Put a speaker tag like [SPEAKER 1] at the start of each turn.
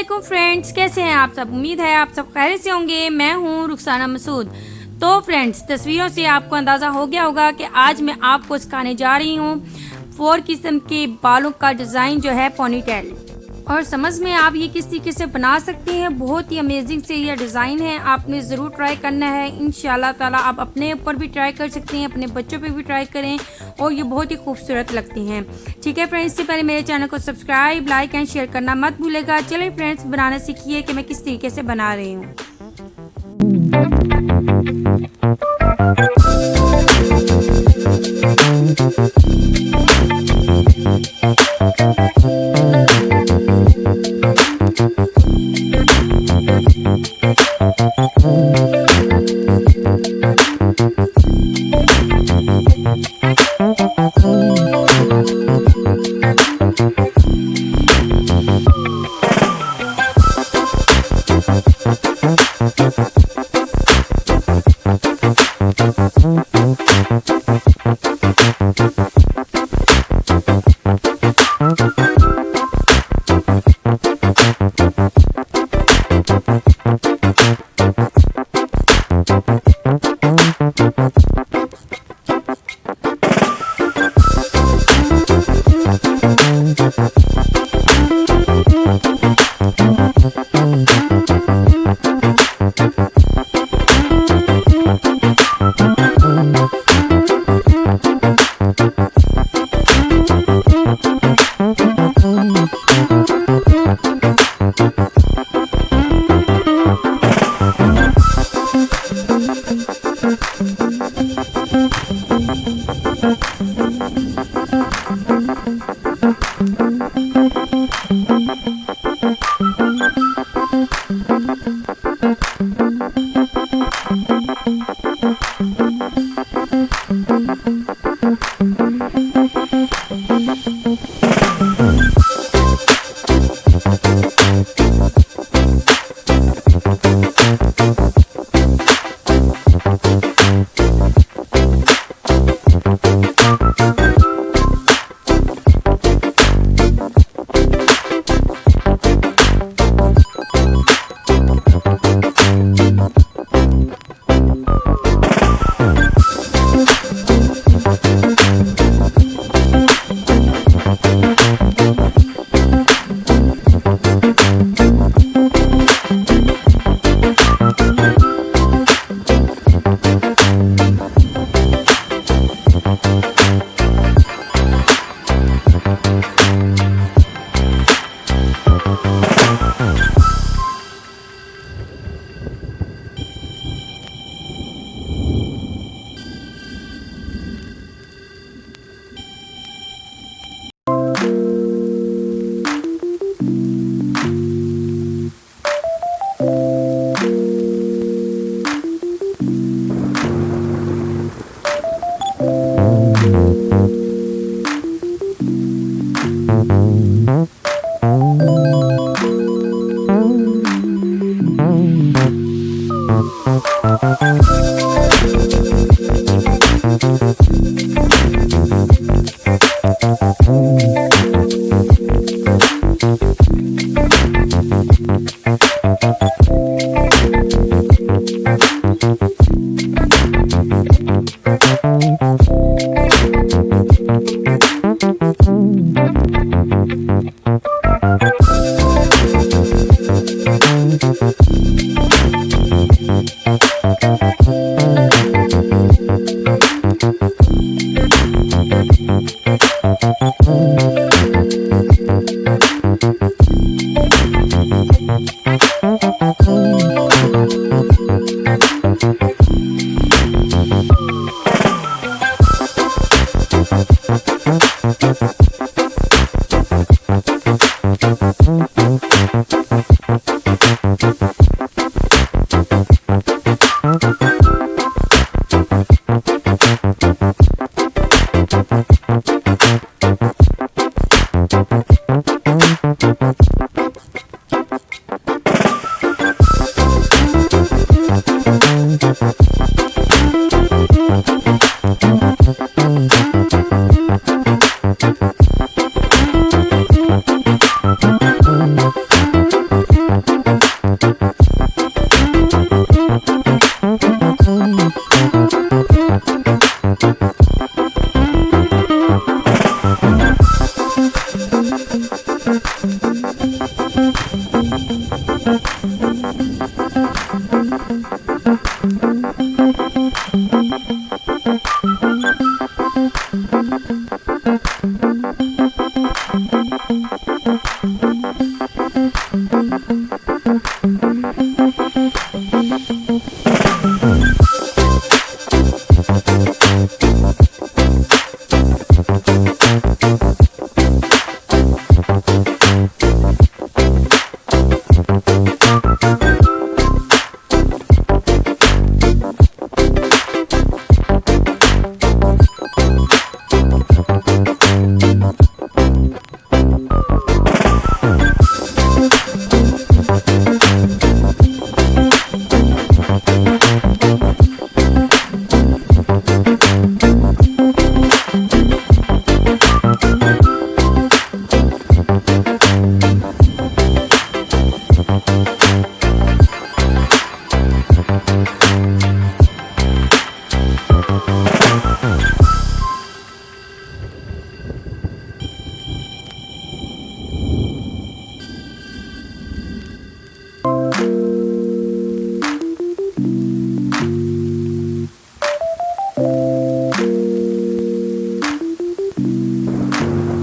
[SPEAKER 1] वालेकुम फ्रेंड्स, कैसे हैं आप सब। उम्मीद है आप सब खैरियत से होंगे। मैं हूं रुखसाना मसूद। तो फ्रेंड्स, तस्वीरों से आपको अंदाज़ा हो गया होगा कि आज मैं आपको सिखाने जा रही हूं 4 किस्म के बालों का डिज़ाइन जो है पोनीटेल। और समझ में आप ये किस तरीके से बना सकते हैं। बहुत ही अमेजिंग से ये डिज़ाइन है, आपने ज़रूर ट्राई करना है। इंशाल्लाह ताला आप अपने ऊपर भी ट्राई कर सकते हैं, अपने बच्चों पे भी ट्राई करें और ये बहुत ही खूबसूरत लगती हैं। ठीक है फ्रेंड्स, इससे पहले मेरे चैनल को सब्सक्राइब, लाइक एंड शेयर करना मत भूलेगा। चलिए फ्रेंड्स, बनाना सीखिए कि मैं किस तरीके से बना रही हूँ।